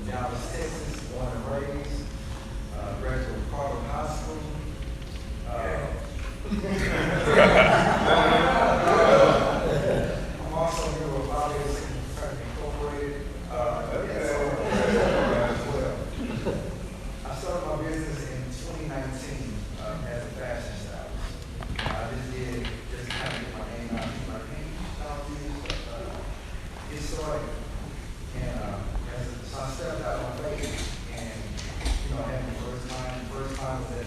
Dallas, Texas, born and raised, graduate of Carter High School. I'm also a member of Obvious Fraternity Incorporated. As well. I started my business in 2019 as a fashion stylist. I just kind of get my name out. Like, hey, get started. And so I stepped out on faith and, I had my first time was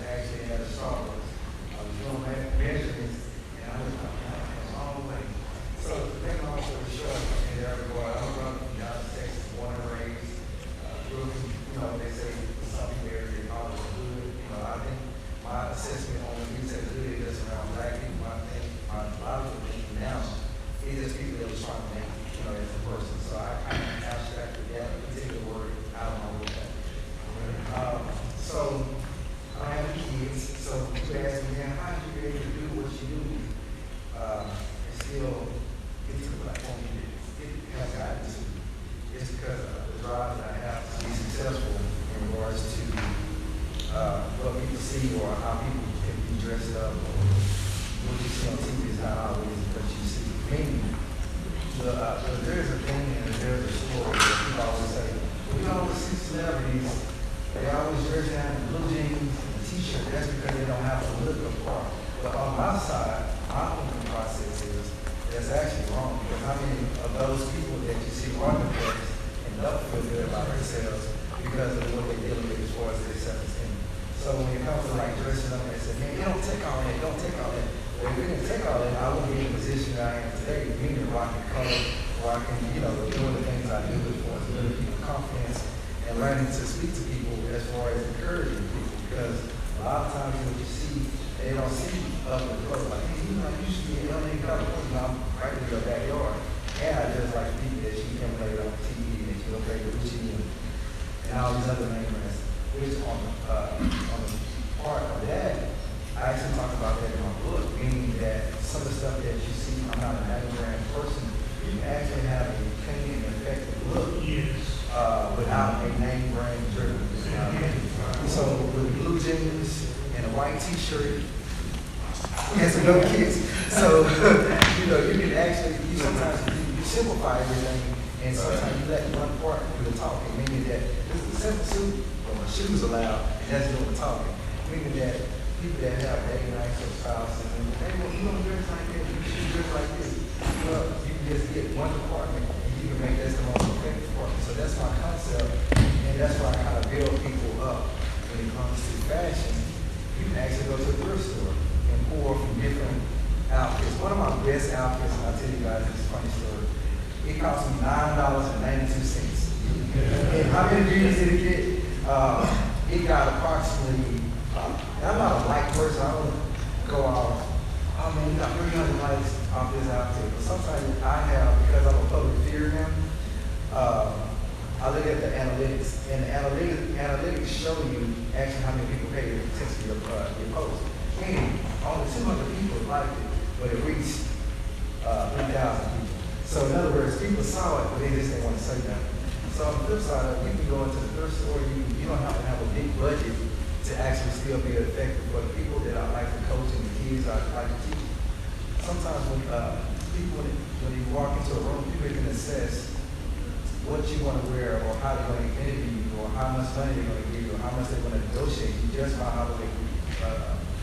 actually at a Starbucks. I was doing measurements and I was like, man, that's all the way. So to make a long story short, and there we go. I was up in Dallas, Texas, born and raised. They say some people area call it hood. I think my assessment on when we say hood is around black people. I think a lot of it now is just people that was trying to make, as a person. So I kind of abstracted that particular word out of my vocabulary. So I have kids. So people ask me, man, how did you be able to do what you do and still get to the platform you did? It has gotten to. It's because of the drive that I have to be successful in regards to what people see or how people can be dressed up or what you see on TV is not always what you see. Meaning, there's a thing and there's a story that people always say, we always see celebrities, they always dress down in blue jeans and a t-shirt. That's because they don't have to look the part. But on my side, my thinking process is that's actually wrong. Because how many of those people that you see on the place and don't feel good about themselves because of what they're dealing with as far as their self-esteem. So when it comes to like dressing up and say, man, you don't take all that, don't take all that. Well, if we didn't take all that, I wouldn't be in the position that I am today, meaning where I can color, where I can, doing the things I do as far as building people's confidence and learning to speak to people as far as encouraging people. Because a lot of times what you see, they don't see other clothes. Like, hey, you should be in LA, California, I'm right in your backyard. And I just like people that you can play on TV, that you don't play with Gucci and all these other name brands. Which on the part of that, I actually talk about that in my book, meaning that some of the stuff that you see, I'm not a name brand person, you can actually have a clean and effective look without a name brand driven. So with blue jeans and a white t-shirt and some no kids. So, you can actually, sometimes you simplify everything and sometimes you let one part do the talking, meaning that this is a simple suit, but my shoes are loud, and that's doing the talking. Meaning that people that have dating nights or spouses, and hey, well, you don't dress like that, you should dress like this. Well, you can just get one department and you can make that the most effective department. So that's my concept, and that's why I kind of build people up when it comes to fashion. You can actually go to a thrift store and pour from different outfits. One of my best outfits, and I'll tell you guys this funny story, it cost me $9.92. And how many views did it get? It got approximately, I'm not a like person, I don't go off, oh man, you got 300 likes off this outfit. But sometimes I have, because I'm a public figure now, I look at the analytics, and the analytics show you actually how many people pay attention to your post. Meaning, only 200 people liked it, but it reached 3,000 people. So in other words, people saw it, but they just didn't want to say nothing. So on the flip side, you can go into the thrift store, you don't have to have a big budget to actually still be effective. But the people that I like to coach and the kids I like to teach, sometimes when people, when you walk into a room, people can assess what you want to wear or how they're going to interview you or how much money they're going to give you or how much they're going to negotiate you just by how they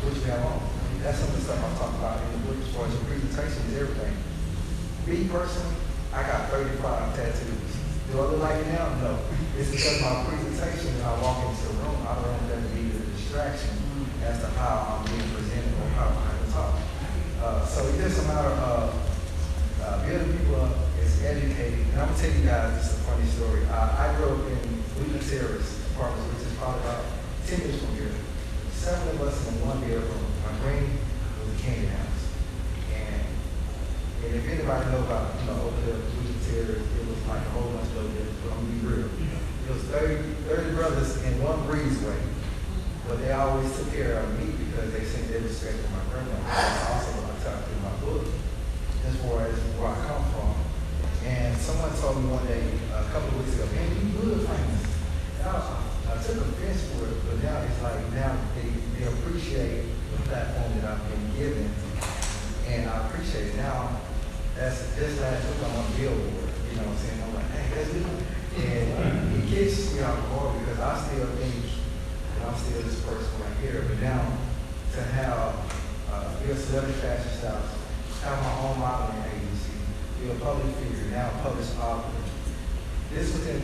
what you have on. That's some of the stuff I'm talking about in the book as far as your presentation is everything. Me personally, I got 35 tattoos. Do I look like it now? No. It's because my presentation when I walk into the room, I don't want that to be the distraction as to how I'm being presented or how I'm going to talk. So it's just a matter of building people up, it's educating. And I'm going to tell you guys, this is a funny story. I grew up in Wheaton Terrace apartments, which is probably about 10 minutes from here. 7 of us in one bedroom. My green was a candy house. And if anybody knows about, over there, Wheaton Terrace, it was like a whole bunch of those, but I'm going to be real. It was 30 brothers in one breezeway. But they always took care of me because they sent their respect to my grandmother. That's also what I talked in my book, as far as where I come from. And someone told me one day, a couple of weeks ago, man, you good famous. given, and I appreciate it. Now, that's just last week I'm on Billboard, you know what I'm saying? I'm like, hey, that's good. And it kicks me out more because I still think that I'm still this person right here. But now to have be a celebrity fashion stylist, have my own modeling agency, be a public figure, now a published author. This was in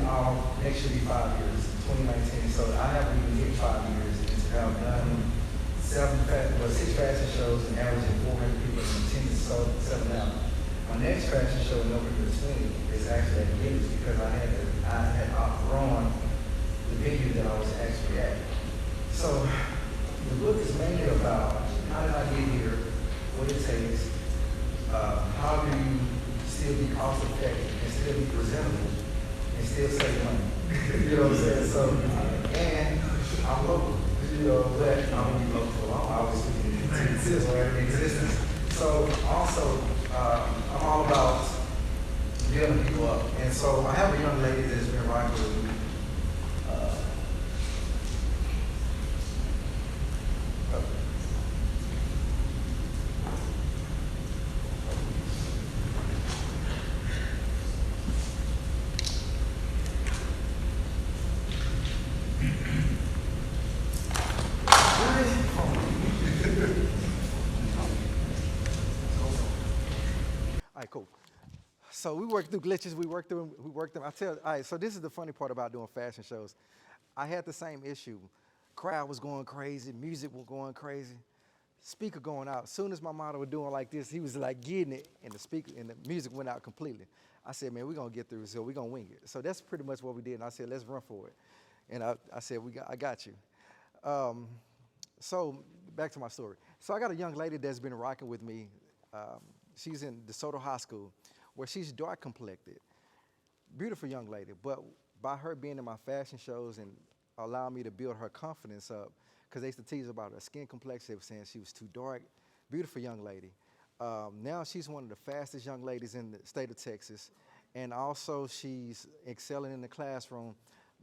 next year be 5 years, 2019. So I haven't even hit 5 years and to have done 6 fashion shows and averaging 400 people in 10 to 7 out. My next fashion show in November 20 is actually at Gibbs because I had outgrown the venue that I was actually at. So the book is mainly about how did I get here, what it takes, how do you still be cost effective and still be presentable and still save money. You know what I'm saying? So, and I'm local, you know, but I'm going to be local for long. I always speak in existence. So also, I'm all about building people up. And so I have a young lady that's been rocking with me. All right, cool. So we worked through glitches, we worked them. All right, so this is the funny part about doing fashion shows. I had the same issue. Crowd was going crazy, music was going crazy, speaker going out. As soon as my model was doing like this, he was like getting it, and the music went out completely. I said, man, we're gonna get through this, so we're gonna wing it. So that's pretty much what we did, and I said, let's run for it. And I said, I got you. So back to my story. So I got a young lady that's been rocking with me. She's in DeSoto High School, where she's dark complected, beautiful young lady. But by her being in my fashion shows and allowing me to build her confidence up, because they used to tease about her skin complexion, they were saying she was too dark, beautiful young lady. Now she's one of the fastest young ladies in the state of Texas, and also she's excelling in the classroom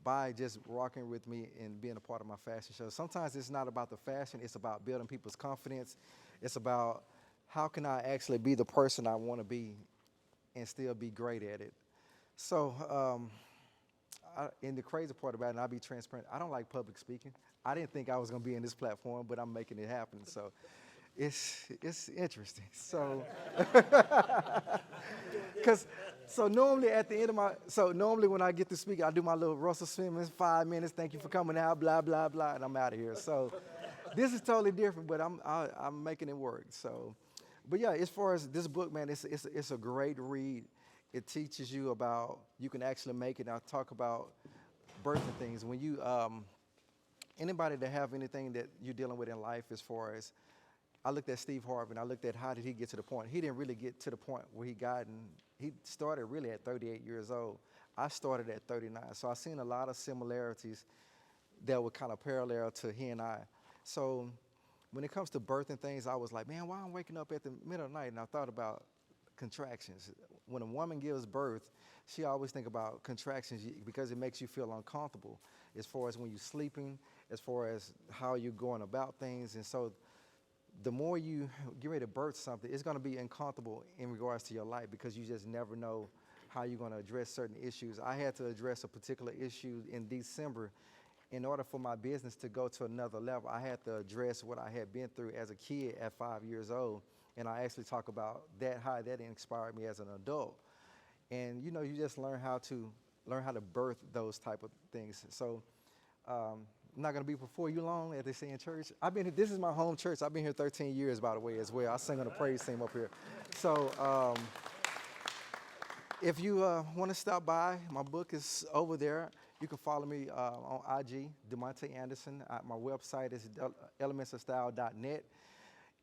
by just rocking with me and being a part of my fashion show. Sometimes it's not about the fashion, it's about building people's confidence. It's about how can I actually be the person I want to be and still be great at it. So, and the crazy part about it, and I'll be transparent, I don't like public speaking. I didn't think I was going to be in this platform, but I'm making it happen. So it's interesting. So, normally when I get to speak, I do my little Russell Simmons, 5 minutes, thank you for coming out, blah, blah, blah, and I'm out of here. So this is totally different, but I'm making it work. So, but yeah, as far as this book, man, it's a great read. It teaches you about, you can actually make it. I talk about birthing things. When you, anybody that have anything that you're dealing with in life as far as, I looked at Steve Harvey and I looked at how did he get to the point. He didn't really get to the point where he got, and he started really at 38 years old. I started at 39. So I've seen a lot of similarities that were kind of parallel to he and I. So when it comes to birthing things, I was like, man, why I'm waking up at the middle of the night? And I thought about contractions. When a woman gives birth, she always think about contractions because it makes you feel uncomfortable as far as when you're sleeping, as far as how you're going about things. And so the more you get ready to birth something, it's going to be uncomfortable in regards to your life because you just never know how you're going to address certain issues. I had to address a particular issue in December. In order for my business to go to another level, I had to address what I had been through as a kid at 5 years old. And I actually talk about that, how that inspired me as an adult. And you know, you just learn how to birth those type of things. So I'm not gonna be before you long, as they say in church. This is my home church. I've been here 13 years, by the way, as well. I sing on the praise team up here. So if you want to stop by, my book is over there. You can follow me on IG, Damonte Anderson. My website is elementsofstyle.net.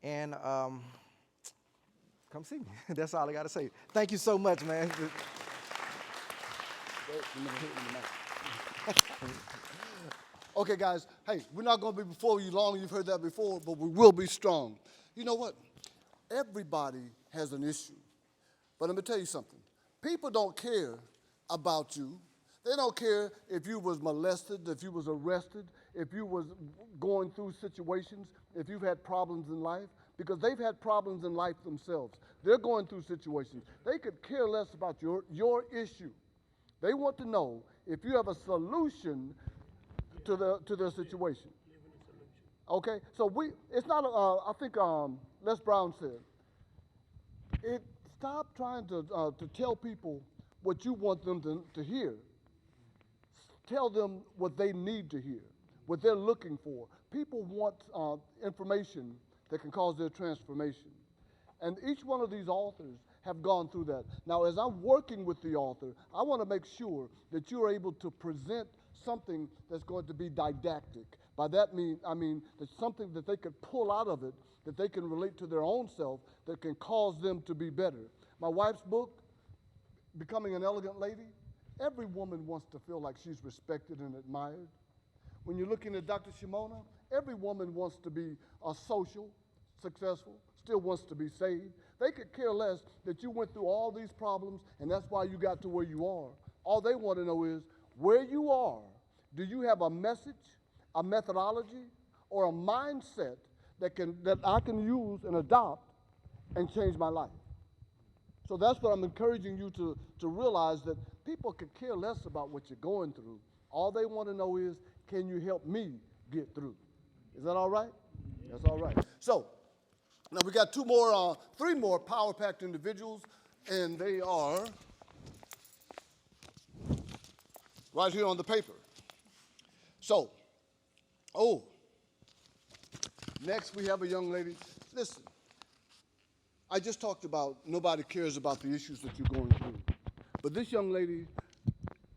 And come see me. That's all I got to say. Thank you so much, man. Okay, guys, hey, we're not going to be before you long. You've heard that before, but we will be strong. You know what? Everybody has an issue. But let me tell you something. People don't care about you. They don't care if you was molested, if you was arrested, if you was going through situations, if you've had problems in life. because they've had problems in life themselves. They're going through situations. They could care less about your issue. They want to know if you have a solution to their situation. Okay, so it's not. I think Les Brown said, stop trying to tell people what you want them to hear. Tell them what they need to hear, what they're looking for. People want information that can cause their transformation. And each one of these authors have gone through that. Now, as I'm working with the author, I want to make sure that you're able to present something that's going to be didactic. By that I mean that's something that they could pull out of it, that they can relate to their own self, that can cause them to be better. My wife's book, Becoming an Elegant Lady, every woman wants to feel like she's respected and admired. When you're looking at Dr. Shimona, every woman wants to be social, successful, still wants to be saved. They could care less that you went through all these problems and that's why you got to where you are. All they want to know is, where you are, do you have a message, a methodology, or a mindset that I can use and adopt and change my life? So that's what I'm encouraging you to realize, that people could care less about what you're going through. All they want to know is, can you help me get through? Is that all right? That's all right. So now we got three more power-packed individuals, and they are right here on the paper. So, next we have a young lady. Listen, I just talked about nobody cares about the issues that you're going through. But this young lady,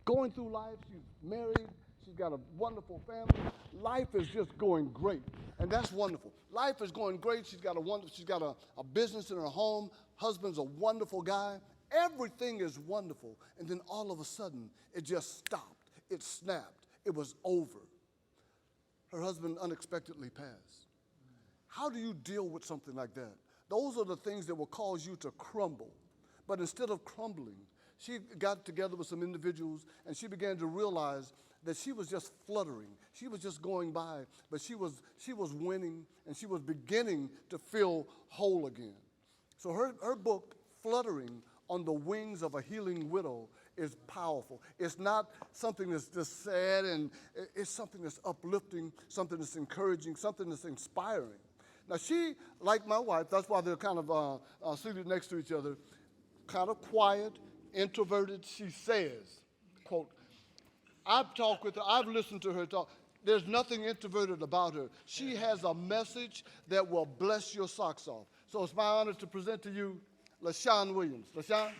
going through life, she's married, she's got a wonderful family. Life is just going great, and that's wonderful. Life is going great. She's got a business in her home. Husband's a wonderful guy. Everything is wonderful, and then all of a sudden, it just stopped. It snapped. It was over. Her husband unexpectedly passed. How do you deal with something like that? Those are the things that will cause you to crumble. But instead of crumbling, she got together with some individuals, and she began to realize that she was just fluttering. She was just going by, but she was winning, and she was beginning to feel whole again. So her book, Fluttering on the Wings of a Healing Widow, is powerful. It's not something that's just sad, and it's something that's uplifting, something that's encouraging, something that's inspiring. Now she, like my wife, that's why they're kind of seated next to each other, kind of quiet, introverted. She says, quote, I've talked with her, I've listened to her talk. There's nothing introverted about her. She has a message that will bless your socks off. So it's my honor to present to you LaShawn Williams. LaShawn?